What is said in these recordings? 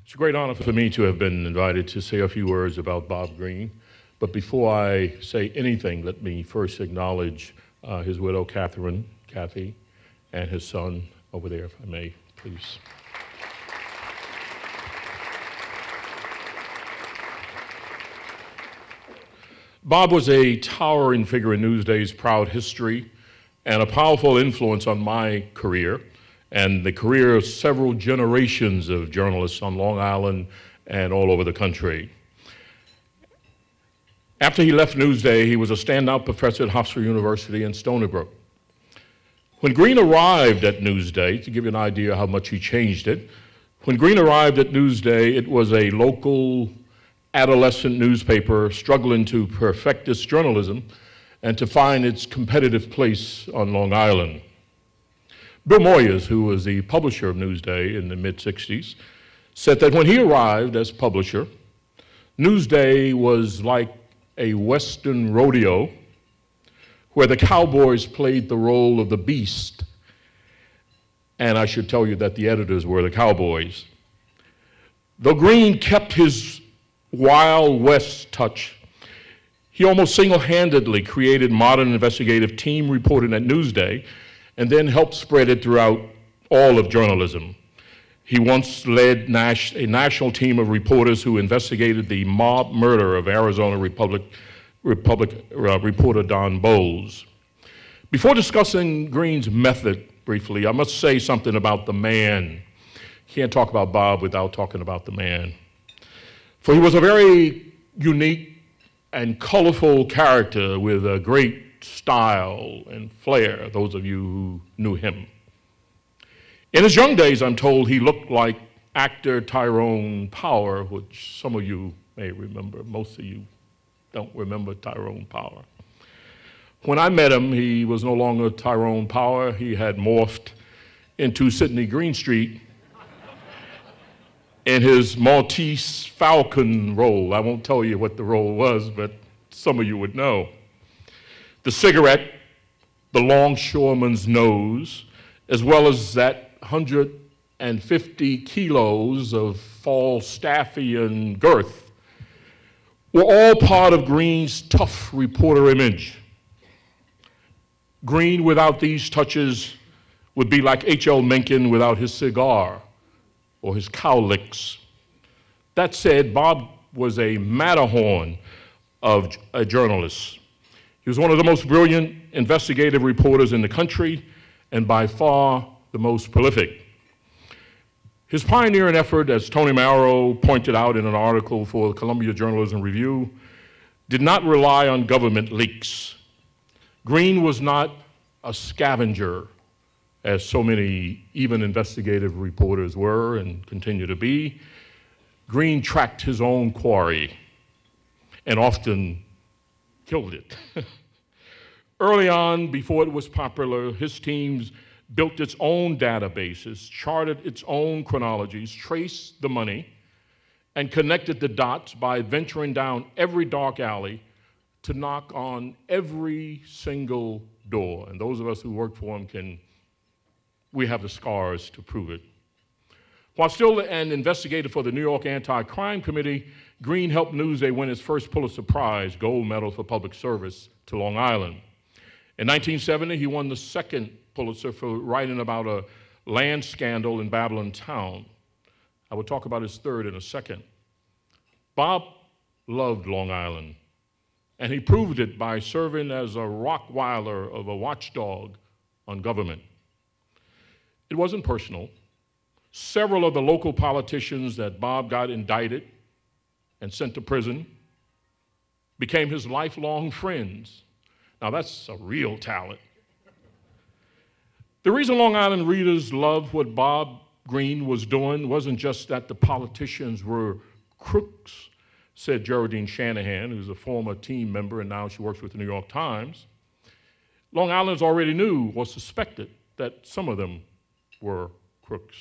It's a great honor for me to have been invited to say a few words about Bob Greene. But before I say anything, let me first acknowledge his widow, Kathy, and his son over there, if I may, please. Bob was a towering figure in Newsday's proud history and a powerful influence on my career and the career of several generations of journalists on Long Island and all over the country. After he left Newsday, he was a standout professor at Hofstra University in Stony Brook. When Greene arrived at Newsday, to give you an idea how much he changed it, when Greene arrived at Newsday, it was a local adolescent newspaper struggling to perfect its journalism and to find its competitive place on Long Island. Bill Moyers, who was the publisher of Newsday in the mid-60s, said that when he arrived as publisher, Newsday was like a Western rodeo where the cowboys played the role of the beast. And I should tell you that the editors were the cowboys. Though Greene kept his Wild West touch, he almost single-handedly created modern investigative team reporting at Newsday and then helped spread it throughout all of journalism. He once led a national team of reporters who investigated the mob murder of Arizona reporter Don Bowles. Before discussing Greene's method briefly, I must say something about the man. Can't talk about Bob without talking about the man. For he was a very unique and colorful character with a great style and flair, those of you who knew him. In his young days, I'm told he looked like actor Tyrone Power, which some of you may remember. Most of you don't remember Tyrone Power. When I met him, he was no longer Tyrone Power. He had morphed into Sidney Greenstreet in his Maltese Falcon role. I won't tell you what the role was, but some of you would know. The cigarette, the longshoreman's nose, as well as that 150 kilos of Falstaffian girth, were all part of Greene's tough reporter image. Greene without these touches would be like H.L. Mencken without his cigar or his cowlicks. That said, Bob was a Matterhorn of a journalist. He was one of the most brilliant investigative reporters in the country and by far the most prolific. His pioneering effort, as Tony Marrow pointed out in an article for the Columbia Journalism Review, did not rely on government leaks. Greene was not a scavenger, as so many even investigative reporters were and continue to be. Greene tracked his own quarry and often killed it. Early on, before it was popular, his teams built its own databases, charted its own chronologies, traced the money, and connected the dots by venturing down every dark alley to knock on every single door. And those of us who worked for him we have the scars to prove it. While still an investigator for the New York Anti-Crime Committee, Greene helped Newsday win its first Pulitzer Prize, gold medal for public service to Long Island. In 1970, he won the second Pulitzer for writing about a land scandal in Babylon town. I will talk about his third in a second. Bob loved Long Island, and he proved it by serving as a Rottweiler of a watchdog on government. It wasn't personal. Several of the local politicians that Bob got indicted and sent to prison became his lifelong friends. Now that's a real talent. The reason Long Island readers loved what Bob Greene was doing wasn't just that the politicians were crooks, said Geraldine Shanahan, who's a former team member and now she works with the New York Times. Long Islanders already knew or suspected that some of them were crooks.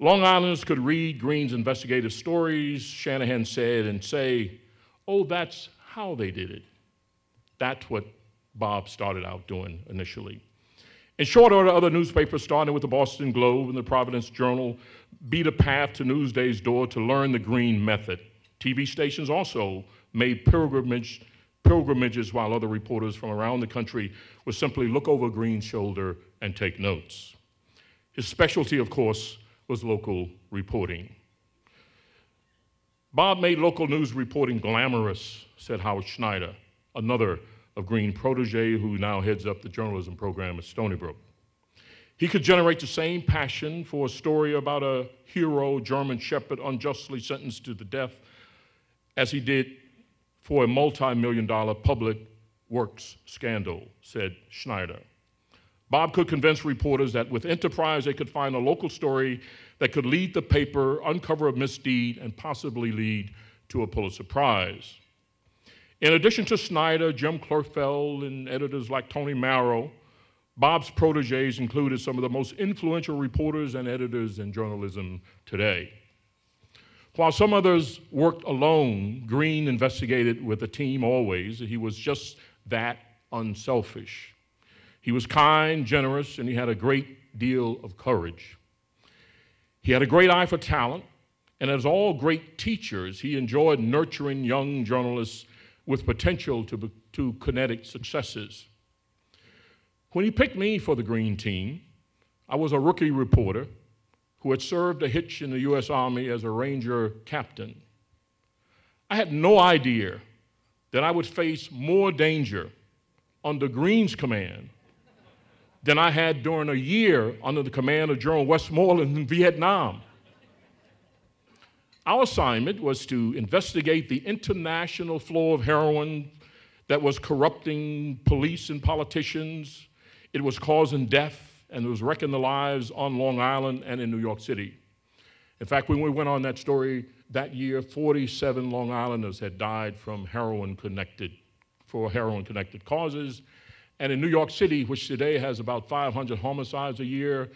Long Islanders could read Greene's investigative stories, Shanahan said, and say, oh, that's how they did it. That's what Bob started out doing initially. In short order, other newspapers, starting with the Boston Globe and the Providence Journal, beat a path to Newsday's door to learn the Greene method. TV stations also made pilgrimages while other reporters from around the country would simply look over Greene's shoulder and take notes. His specialty, of course, was local reporting. Bob made local news reporting glamorous, said Howard Schneider, another of Greene's protege who now heads up the journalism program at Stony Brook. He could generate the same passion for a story about a hero German shepherd unjustly sentenced to the death as he did for a multi-million-dollar public works scandal, said Schneider. Bob could convince reporters that with enterprise they could find a local story that could lead the paper, uncover a misdeed, and possibly lead to a Pulitzer Prize. In addition to Schneider, Jim Klurfeld, and editors like Tony Marrow, Bob's proteges included some of the most influential reporters and editors in journalism today. While some others worked alone, Greene investigated with a team always. He was just that unselfish. He was kind, generous, and he had a great deal of courage. He had a great eye for talent, and as all great teachers, he enjoyed nurturing young journalists with potential to kinetic successes. When he picked me for the Greene team, I was a rookie reporter who had served a hitch in the U.S. Army as a Ranger captain. I had no idea that I would face more danger under Greene's command than I had during a year under the command of General Westmoreland in Vietnam. Our assignment was to investigate the international flow of heroin that was corrupting police and politicians. It was causing death, and it was wrecking the lives on Long Island and in New York City. In fact, when we went on that story that year, 47 Long Islanders had died from heroin-connected causes. And in New York City, which today has about 500 homicides a year,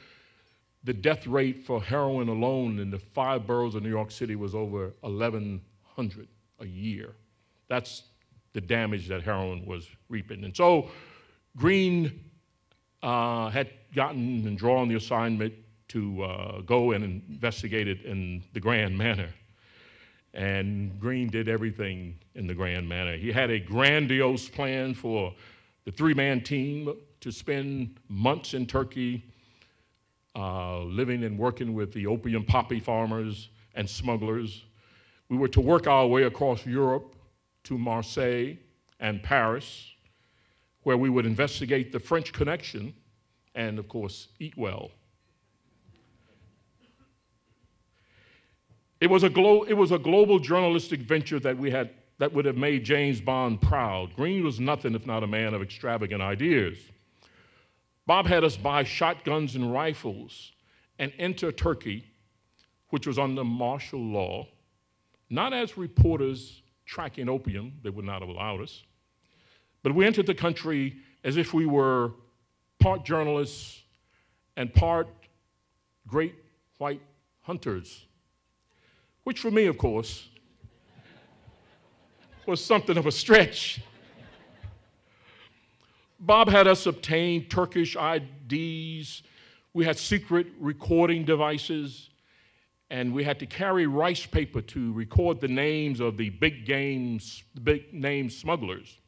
the death rate for heroin alone in the 5 boroughs of New York City was over 1,100 a year. That's the damage that heroin was reaping. And so Greene had gotten and drawn the assignment to go and investigate it in the grand manner. And Greene did everything in the grand manner. He had a grandiose plan for the 3-man team to spend months in Turkey living and working with the opium poppy farmers and smugglers. We were to work our way across Europe to Marseille and Paris, where we would investigate the French connection and, of course, eat well. It was a global journalistic venture that would have made James Bond proud. Greene was nothing if not a man of extravagant ideas. Bob had us buy shotguns and rifles and enter Turkey, which was under martial law, not as reporters tracking opium, they would not have allowed us, but we entered the country as if we were part journalists and part great white hunters, which for me, of course, was something of a stretch. Bob had us obtain Turkish IDs. We had secret recording devices, and we had to carry rice paper to record the names of the big name smugglers.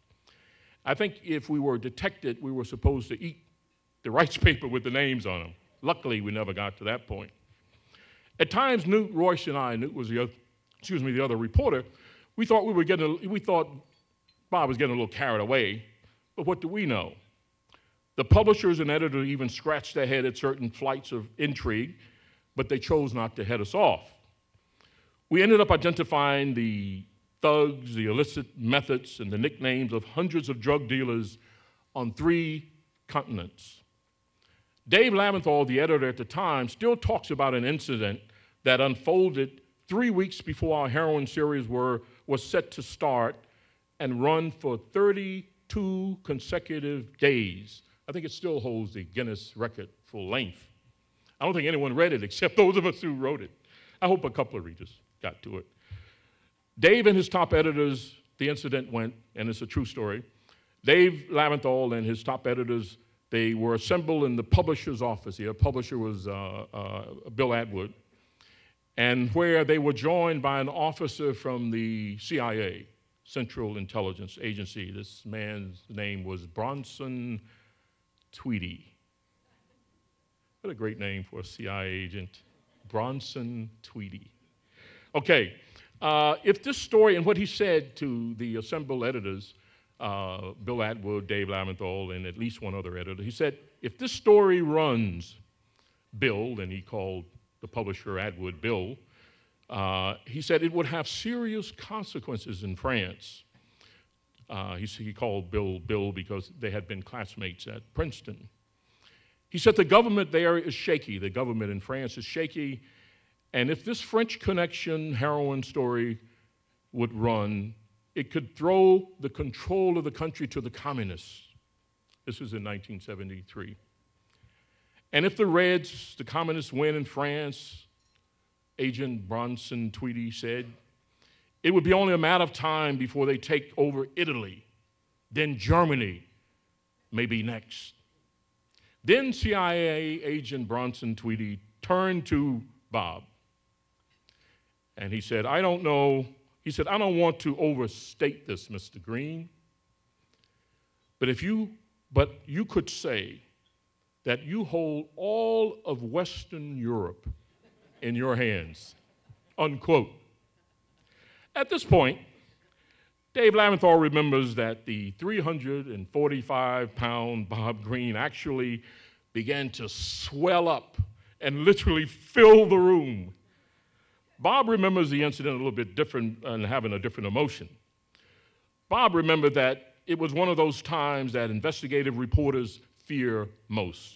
I think if we were detected, we were supposed to eat the rice paper with the names on them. Luckily, we never got to that point. At times, Newt Royce and I, Newt was the other reporter, we thought Bob was getting a little carried away, but what do we know? The publishers and editors even scratched their head at certain flights of intrigue, but they chose not to head us off. We ended up identifying the thugs, the illicit methods, and the nicknames of hundreds of drug dealers on 3 continents. Dave Laventhal, the editor at the time, still talks about an incident that unfolded 3 weeks before our heroin series was set to start and run for 32 consecutive days. I think it still holds the Guinness record for length. I don't think anyone read it except those of us who wrote it. I hope a couple of readers got to it. Dave and his top editors, the incident went, and it's a true story, Dave Laventhal and his top editors They were assembled in the publisher's office. The publisher was Bill Atwood, and where they were joined by an officer from the CIA, Central Intelligence Agency. This man's name was Bronson Tweedy. What a great name for a CIA agent, Bronson Tweedy. Okay, if this story, and what he said to the assembled editors, Bill Atwood, Dave Laventhal, and at least one other editor, he said, if this story runs, Bill, and he called the publisher Atwood Bill, he said it would have serious consequences in France. He called Bill Bill because they had been classmates at Princeton. He said the government there is shaky. The government in France is shaky. And if this French Connection heroin story would run, it could throw the control of the country to the communists. This was in 1973. And if the Reds, the communists, win in France, Agent Bronson Tweedy said, it would be only a matter of time before they take over Italy. Then Germany may be next. Then CIA agent Bronson Tweedy turned to Bob, and he said, I don't know. He said, I don't want to overstate this, Mr. Greene, but you could say that you hold all of Western Europe in your hands, unquote. At this point, Dave Laventhal remembers that the 345-pound Bob Greene actually began to swell up and literally fill the room. Bob remembers the incident a little bit different and having a different emotion. Bob remembered that it was one of those times that investigative reporters fear most.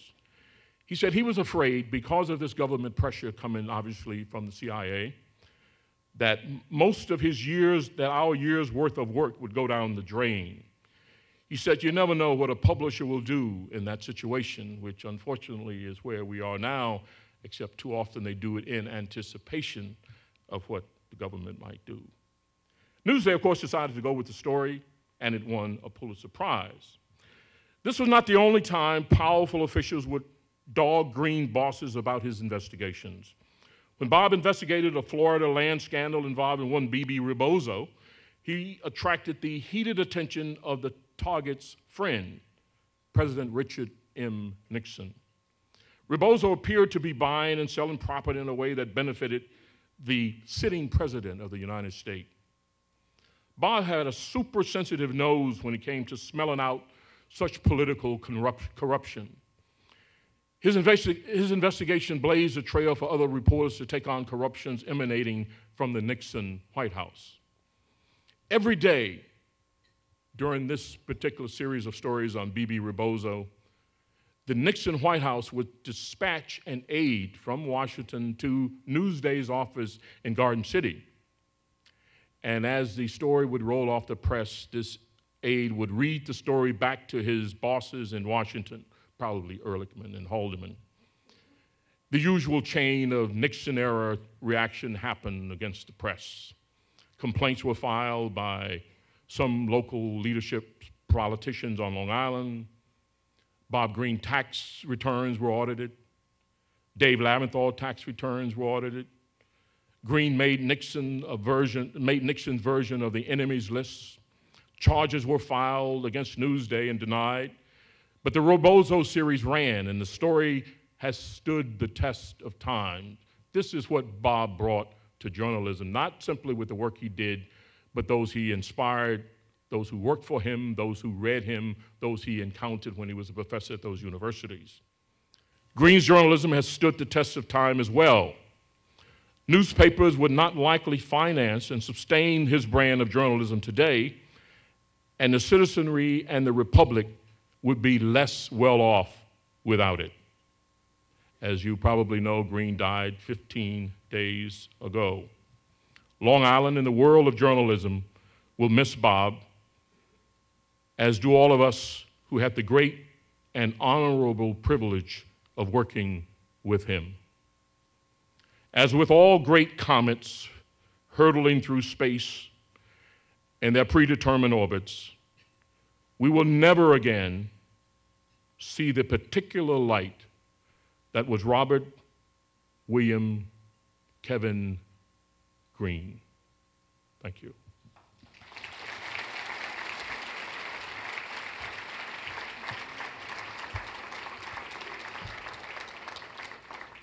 He said he was afraid, because of this government pressure coming obviously from the CIA, that most of our year's worth of work would go down the drain. He said, you never know what a publisher will do in that situation, which unfortunately is where we are now, except too often they do it in anticipation of what the government might do. Newsday, of course, decided to go with the story, and it won a Pulitzer Prize. This was not the only time powerful officials would dog Greene bosses about his investigations. When Bob investigated a Florida land scandal involving one B.B. Rebozo, he attracted the heated attention of the target's friend, President Richard M. Nixon. Rebozo appeared to be buying and selling property in a way that benefited the sitting president of the United States. Bob had a super sensitive nose when it came to smelling out such political corruption. His investigation blazed a trail for other reporters to take on corruptions emanating from the Nixon White House. Every day during this particular series of stories on B.B. Rebozo, the Nixon White House would dispatch an aide from Washington to Newsday's office in Garden City. And as the story would roll off the press, this aide would read the story back to his bosses in Washington, probably Ehrlichman and Haldeman. The usual chain of Nixon-era reaction happened against the press. Complaints were filed by some local leadership politicians on Long Island. Bob Greene tax returns were audited. Dave Laventhal tax returns were audited. Greene made Nixon's version of the enemies list. Charges were filed against Newsday and denied. But the Rebozo series ran, and the story has stood the test of time. This is what Bob brought to journalism, not simply with the work he did, but those he inspired, those who worked for him, those who read him, those he encountered when he was a professor at those universities. Greene's journalism has stood the test of time as well. Newspapers would not likely finance and sustain his brand of journalism today, and the citizenry and the republic would be less well off without it. As you probably know, Greene died 15 days ago. Long Island and the world of journalism will miss Bob, as do all of us who had the great and honorable privilege of working with him. As with all great comets hurtling through space in their predetermined orbits, we will never again see the particular light that was Robert William Kevin Greene. Thank you.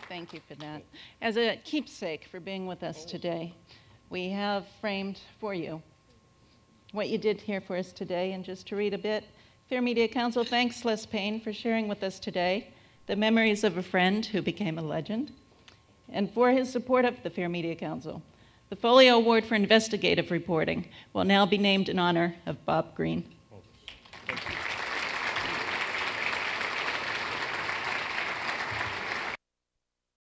Thank you for that. As a keepsake for being with us today, we have framed for you what you did here for us today. And just to read a bit, Fair Media Council thanks Les Payne for sharing with us today the memories of a friend who became a legend, and for his support of the Fair Media Council. The Folio Award for Investigative Reporting will now be named in honor of Bob Greene.